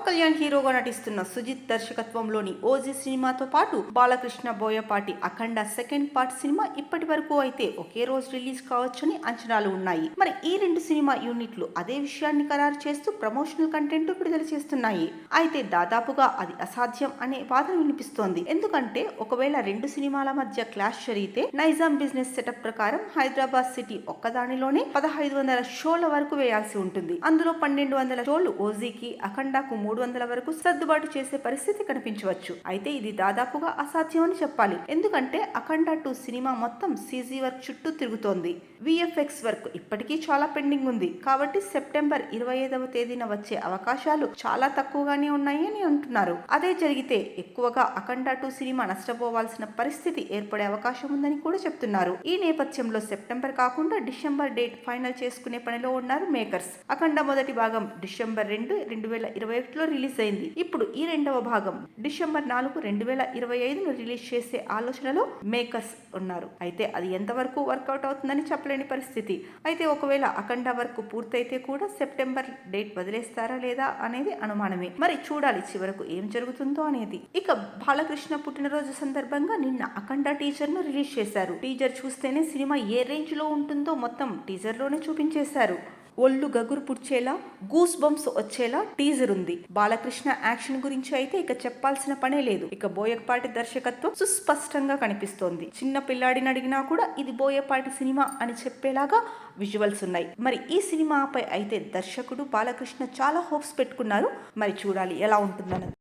కళ్యాణ్ హీరోగా నటిస్తున్న సుజిత్ దర్శకత్వంలోని ఓజీ సినిమాతో పాటు బాలకృష్ణ బోయపాటి అఖండ సెకండ్ పార్ట్ సినిమా ఇప్పటి వరకు అయితే ఒకే రోజు రిలీజ్ కావచ్చని అంచనాలు ఉన్నాయి. మరి ఈ రెండు సినిమా యూనిట్లు అదే విషయాన్ని ఖరారు చేస్తూ ప్రమోషనల్ కంటెంట్ విడుదల చేస్తున్నాయి. అయితే దాదాపుగా అది అసాధ్యం అనే వాదన వినిపిస్తోంది. ఎందుకంటే ఒకవేళ రెండు సినిమాల మధ్య క్లాష్ జరిగితే నైజాం బిజినెస్ సెటప్ ప్రకారం హైదరాబాద్ సిటీ ఒక్కదానిలోనే 1500 షోల వరకు వేయాల్సి ఉంటుంది. అందులో 1200 షోలు ఓజీకి, అఖండాకు 300 వరకు సర్దుబాటు చేసే పరిస్థితి కనిపించవచ్చు. అయితే ఇది దాదాపుగా అసాధ్యం అని చెప్పాలి. ఎందుకంటే అఖండ 2 సినిమా మొత్తం సీజీ వర్క్ చుట్టూ తిరుగుతోంది. విఎఫ్ఎక్స్ వర్క్ ఇప్పటికీ చాలా పెండింగ్ ఉంది. కాబట్టి సెప్టెంబర్ 25వ తేదీన వచ్చే అవకాశాలు చాలా తక్కువగానే ఉన్నాయి అని అంటున్నారు. అదే జరిగితే ఎక్కువగా అఖండ 2 సినిమా నష్టపోవాల్సిన పరిస్థితి ఏర్పడే అవకాశం ఉందని కూడా చెప్తున్నారు. ఈ నేపథ్యంలో సెప్టెంబర్ కాకుండా డిసెంబర్ డేట్ ఫైనల్ చేసుకునే పనిలో ఉన్నారు మేకర్స్. అఖండ మొదటి భాగం డిసెంబర్ 2, 2021లో రిలీజ్ అయింది. ఇప్పుడు ఈ రెండవ భాగం డిసెంబర్ 4, 2025ను రిలీజ్ చేసే ఆలోచనలో మేకర్స్ ఉన్నారు. అయితే అది ఎంతవరకు వర్కౌట్ అవుతుందని చెప్పలేని పరిస్థితి. అయితే ఒకవేళ అఖండ వర్క్ పూర్తయితే కూడా సెప్టెంబర్ డేట్ వదిలేస్తారా లేదా అనేది అనుమానమే. మరి చూడాలి చివరకు ఏం జరుగుతుందో అనేది. ఇక బాలకృష్ణ పుట్టినరోజు సందర్భంగా నిన్న అఖండ టీజర్ ను రిలీజ్ చేశారు. టీజర్ చూస్తేనే సినిమా ఏ రేంజ్ లో ఉంటుందో మొత్తం టీజర్ లోనే చూపించేశారు. ఒళ్ళు గగురు పుడ్చేలా, గూస్ బంప్స్ వచ్చేలా టీజర్ ఉంది. బాలకృష్ణ యాక్షన్ గురించి అయితే ఇక చెప్పాల్సిన పనే లేదు. ఇక బోయపాటి దర్శకత్వం సుస్పష్టంగా కనిపిస్తోంది. చిన్న పిల్లాడిని అడిగినా కూడా ఇది బోయపాటి సినిమా అని చెప్పేలాగా విజువల్స్ ఉన్నాయి. మరి ఈ సినిమాపై అయితే దర్శకుడు బాలకృష్ణ చాలా హోప్స్ పెట్టుకున్నారు. మరి చూడాలి ఎలా ఉంటుందన్నది.